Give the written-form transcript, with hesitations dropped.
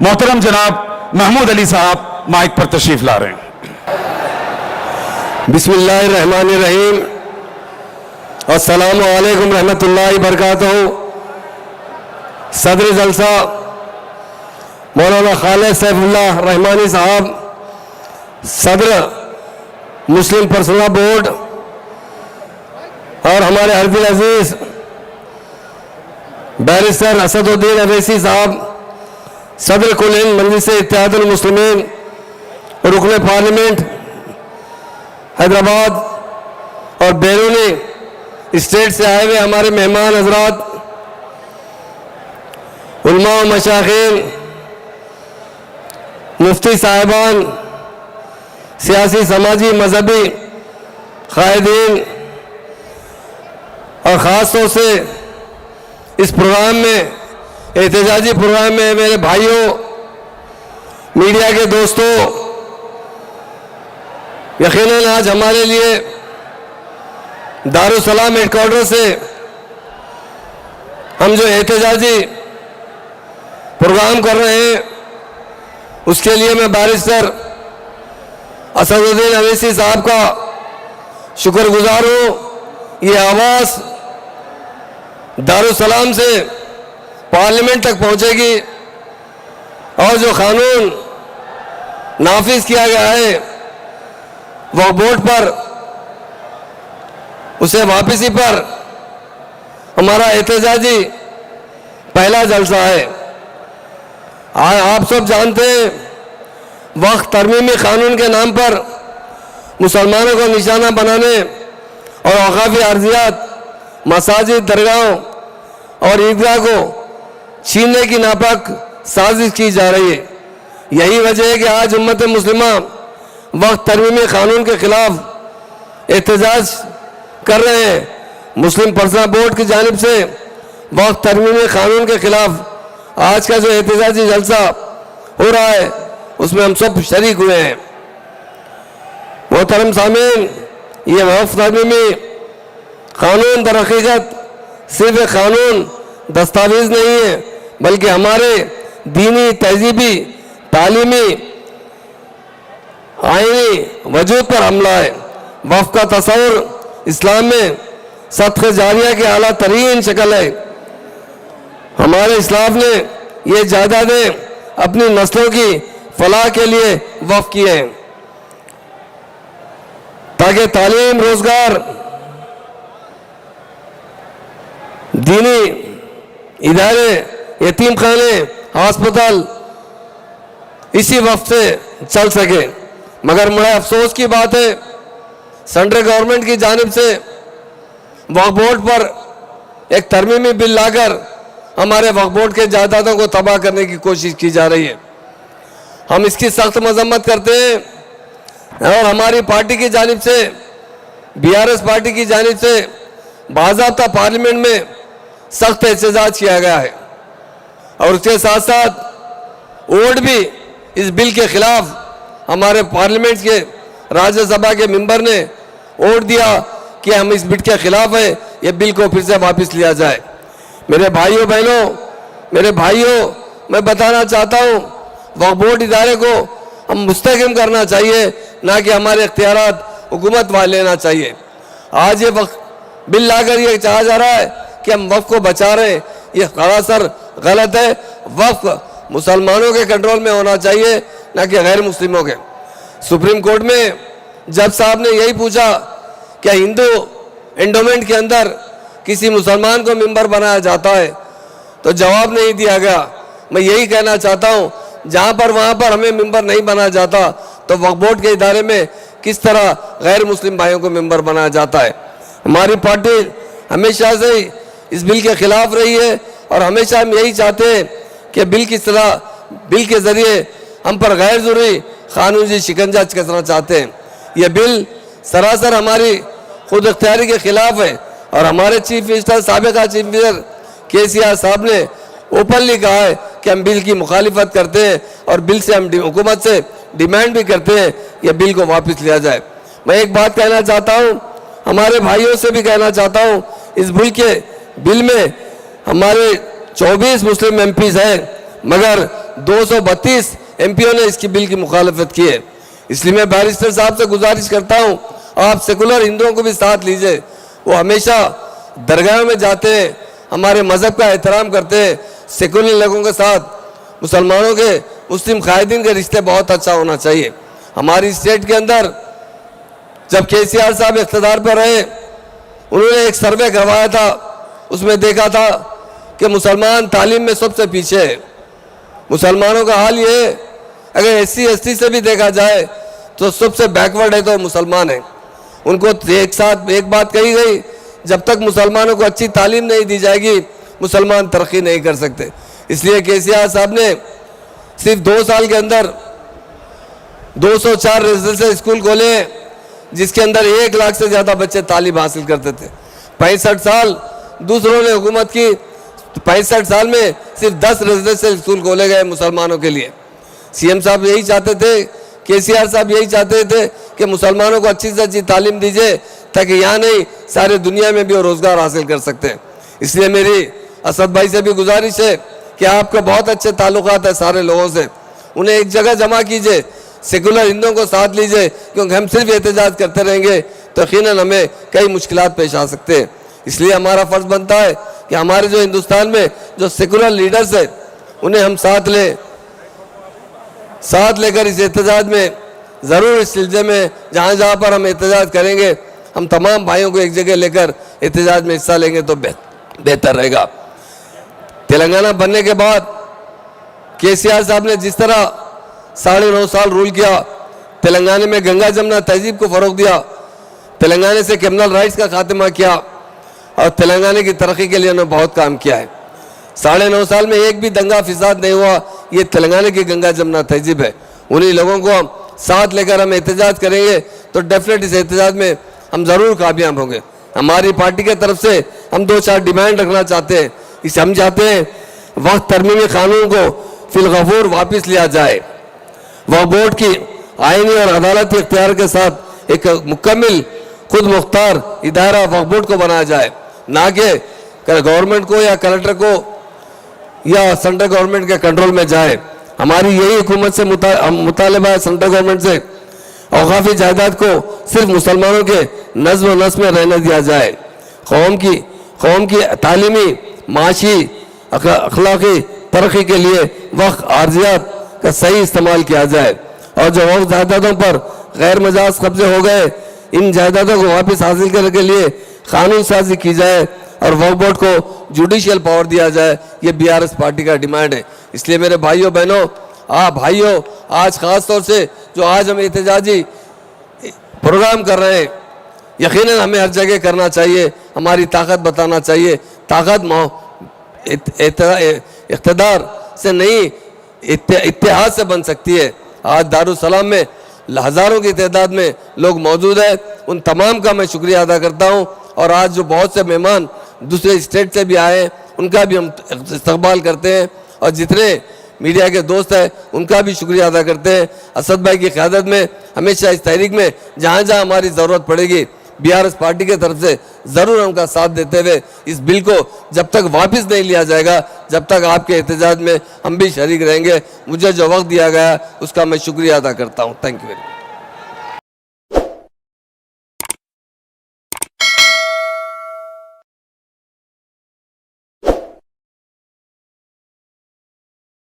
मोहतरम जनाब महमूद अली साहब माइक पर तशरीफ ला रहे हैं। बिस्मिल्लाहिर्रहमानिर्रहीम। अस्सलामु अलैकुम रहमतुल्लाहि बरकातहू। सदर जलसा मौलाना खालिद सैफुल्लाह रहमानी साहब, सदर मुस्लिम पर्सनल बोर्ड, और हमारे हरदिल अजीज बैरिस्टर असदुद्दीन अवैसी साहब, सदर कुल हिंद मजलिस इत्तेहादुल मुस्लिमीन, रुकन पार्लियामेंट हैदराबाद और बैरूनी स्टेट से आए हुए हमारे मेहमान हजरात, उलमा व मशाइखीन, मुफ्ती साहिबान, सियासी समाजी मजहबी कायदीन, और ख़ास तौर से इस प्रोग्राम में, एहतजाजी प्रोग्राम में मेरे भाइयों, मीडिया के दोस्तों, यकीनन आज हमारे लिए दारुसलाम हेडक्वार्टर से हम जो एहतजाजी प्रोग्राम कर रहे हैं उसके लिए मैं बैरिस्टर असदुद्दीन अवैसी साहब का शुक्रगुजार हूँ। ये आवाज़ दारुसलाम से पार्लियामेंट तक पहुंचेगी और जो कानून नाफिज किया गया है वह बोर्ड पर, उसे वापसी पर हमारा एहतजाजी पहला जलसा है। आप सब जानते हैं वक्त तरमीमी कानून के नाम पर मुसलमानों को निशाना बनाने और औकाफी अर्जियात, मसाजिद, दरगाहों और ईदगाह को छीनने की नापाक साजिश की जा रही है। यही वजह है कि आज उम्मत मुस्लिमा वक्त तरमीमी कानून के खिलाफ एहतजाज कर रहे हैं। मुस्लिम पर्सनल बोर्ड की जानिब से वक्त तरमीमी कानून के खिलाफ आज का जो एहतजाजी जलसा हो रहा है उसमें हम सब शरीक हुए हैं। मोहतरम सामीन, ये वक्त तरमीमी कानून दर हकीकत सिर्फ एक कानून दस्तावेज नहीं है, बल्कि हमारे दीनी, तहजीबी, तालीमी, आईनी वजूद पर हमला है। वक्फ का तस्वुर इस्लाम में सदक़े जारिया की आला तरीन शक्ल है। हमारे इस्लाम ने ये जायदादें अपनी नस्लों की फलाह के लिए वक्फ किए हैं ताकि तालीम, रोजगार, दीनी इदारे, यतीम खाने, अस्पताल इसी वक्त से चल सके। मगर बड़ा अफसोस की बात है, सेंट्रल गवर्नमेंट की जानिब से वक्फ बोर्ड पर एक तरमीमी बिल लाकर हमारे वक्फ बोर्ड के जायदादों को तबाह करने की कोशिश की जा रही है। हम इसकी सख्त मजम्मत करते हैं और हमारी पार्टी की जानिब से, BRS पार्टी की जानिब से बाज़ाब्ता पार्लियामेंट में सख्त एहतजाज किया गया है और उसके साथ साथ वोट भी इस बिल के खिलाफ हमारे पार्लियामेंट के राज्यसभा के मेंबर ने वोट दिया कि हम इस बिल के खिलाफ है, ये बिल को फिर से वापस लिया जाए। मेरे भाइयों बहनों, मैं बताना चाहता हूँ वक्फ बोर्ड इदारे को हम मुस्तहकम करना चाहिए, ना कि हमारे इख्तियारात हुकूमत वाले लेना चाहिए। आज ये वक्फ बिल लाकर ये चाहा जा रहा है कि हम वक्फ को बचा रहे हैं, ये सरासर गलत है। वक्फ मुसलमानों के कंट्रोल में होना चाहिए, ना कि गैर मुस्लिमों के। सुप्रीम कोर्ट में जज साहब ने यही पूछा क्या हिंदू एंडोमेंट के अंदर किसी मुसलमान को मेंबर बनाया जाता है, तो जवाब नहीं दिया गया। मैं यही कहना चाहता हूँ जहाँ पर वहाँ पर हमें मेंबर नहीं बनाया जाता, तो वक्फ बोर्ड के इदारे में किस तरह गैर मुस्लिम भाइयों को मेंबर बनाया जाता है। हमारी पार्टी हमेशा से ही इस बिल के खिलाफ रही है और हमेशा हम यही चाहते हैं कि बिल के ज़रिए हम पर गैर ज़रूरी कानूनी शिकंजा कसना चाहते हैं। यह बिल सरासर हमारी खुद इख्तियारी के खिलाफ है और हमारे चीफ मिनिस्टर, साबिका चीफ मिनिस्टर KCR साहब ने ओपनली कहा है कि हम बिल की मुखालिफत करते हैं और बिल से हम हुकूमत से डिमांड भी करते हैं यह बिल को वापस लिया जाए। मैं एक बात कहना चाहता हूँ, हमारे भाइयों से भी कहना चाहता हूँ, इस बिल में हमारे 24 मुस्लिम MPs हैं, मगर 232 एमपीओ ने इसकी बिल की मुखालफत की है। इसलिए मैं बैरिस्टर साहब से गुजारिश करता हूं, आप सेकुलर हिंदुओं को भी साथ लीजिए। वो हमेशा दरगाह में जाते हैं, हमारे मजहब का एहतराम करते हैं। सेकुलर लोगों के साथ मुसलमानों के, मुस्लिम कायदीन के रिश्ते बहुत अच्छा होना चाहिए। हमारी स्टेट के अंदर जब केसीआर साहब इख्तिदार पर रहे, उन्होंने एक सर्वे करवाया था, उसमें देखा था कि मुसलमान तालीम में सबसे पीछे है। मुसलमानों का हाल ये है, अगर एससी एसटी से भी देखा जाए तो सबसे बैकवर्ड है तो मुसलमान है। उनको एक साथ एक बात कही गई, जब तक मुसलमानों को अच्छी तालीम नहीं दी जाएगी मुसलमान तरक्की नहीं कर सकते। इसलिए केसीआर साहब ने सिर्फ 2 साल के अंदर 204 रेजिडेंशियल स्कूल खोले, जिसके अंदर 1 लाख से ज़्यादा बच्चे तालीम हासिल करते थे। 65 साल दूसरों ने हुकूमत की, 65 साल में सिर्फ 10 रेजिडेंशियल स्कूल खोले गए मुसलमानों के लिए। सीएम साहब यही चाहते थे, केसीआर साहब यही चाहते थे कि मुसलमानों को अच्छी से अच्छी तालीम दीजिए, ताकि यहाँ नहीं सारे दुनिया में भी वो रोज़गार हासिल कर सकते हैं। इसलिए मेरी असद भाई से भी गुजारिश है कि आपके बहुत अच्छे ताल्लुकात है सारे लोगों से, उन्हें एक जगह जमा कीजिए, सेकुलर हिंदुओं को साथ लीजिए, क्योंकि हम सिर्फ एहतजाज करते रहेंगे तो यकीनन हमें कई मुश्किलात पेश आ सकते हैं। इसलिए हमारा फ़र्ज़ बनता है कि हमारे जो हिंदुस्तान में जो सेकुलर लीडर्स हैं उन्हें हम साथ लेकर इस एहतजाज में ज़रूर, इस सिलसिले में जहाँ जहाँ पर हम एहतजाज करेंगे, हम तमाम भाइयों को एक जगह लेकर एहतजाज में हिस्सा लेंगे तो बेहतर रहेगा। तेलंगाना बनने के बाद केसीआर साहब ने जिस तरह 9.5 साल रूल किया, तेलंगाना में गंगा जमुना तहजीब को फ़रोग दिया, तेलंगाना से क्रिमिनल राइट्स का खात्मा किया और तेलंगाना की तरक्की के लिए उन्होंने बहुत काम किया है। 9.5 साल में एक भी दंगा फिसाद नहीं हुआ, ये तेलंगाना की गंगा जमुना तहजीब है। उन्हीं लोगों को हम साथ लेकर हम एहतजाज करेंगे तो डेफिनेट इस एहतजाज में हम ज़रूर कामयाब होंगे। हमारी पार्टी की तरफ से हम 2-4 डिमांड रखना चाहते हैं। इसे हम चाहते हैं वक्त तरमीमी कानून को फिलगफूर वापस लिया जाए, वह बोर्ड की आईनी और अदालती इख्तियार के साथ एक मुकम्मल खुद मुख्तार इदारा वक्फ बोर्ड को बनाया जाए, ना कि गवर्नमेंट को या कलेक्टर को या सेंट्रल गवर्नमेंट के कंट्रोल में जाए। हमारी यही हुकूमत से मुतालबा है सेंट्रल गवर्नमेंट से, औकाफी जायदाद को सिर्फ मुसलमानों के नज़्म व नस्म में रहने दिया जाए। कौम की तालीमी, माशी, अखलाकी तरक्की के लिए वक्त आर्जियात का सही इस्तेमाल किया जाए और जो वक्फ जायदादों पर गैर मजाज कब्जे हो गए, इन जायदादों को वापस हासिल करने के लिए कानून साजी की जाए और वक्फ बोर्ड को जुडिशियल पावर दिया जाए। ये बीआरएस पार्टी का डिमांड है। इसलिए मेरे भाइयों बहनों, आज ख़ास तौर से जो आज हम एहतजाजी प्रोग्राम कर रहे हैं, यकीनन हमें हर जगह करना चाहिए, हमारी ताकत बताना चाहिए। ताकत इक़्तिदार से नहीं, इत्तेहाद से बन सकती है। आज दारुसलाम में हज़ारों की तादाद में लोग मौजूद हैं, उन तमाम का मैं शुक्रिया अदा करता हूँ। और आज जो बहुत से मेहमान दूसरे स्टेट से भी आए हैं, उनका भी हम इस्तकबाल करते हैं और जितने मीडिया के दोस्त हैं उनका भी शुक्रिया अदा करते हैं। असद भाई की क़यादत में हमेशा इस तहरीक में जहाँ जहाँ हमारी ज़रूरत पड़ेगी, बीआरएस पार्टी की तरफ से ज़रूर उनका साथ देते हुए इस बिल को जब तक वापस नहीं लिया जाएगा, जब तक आपके एहतजाज में हम भी शरीक रहेंगे। मुझे जो वक्त दिया गया उसका मैं शुक्रिया अदा करता हूँ। Thank you very much.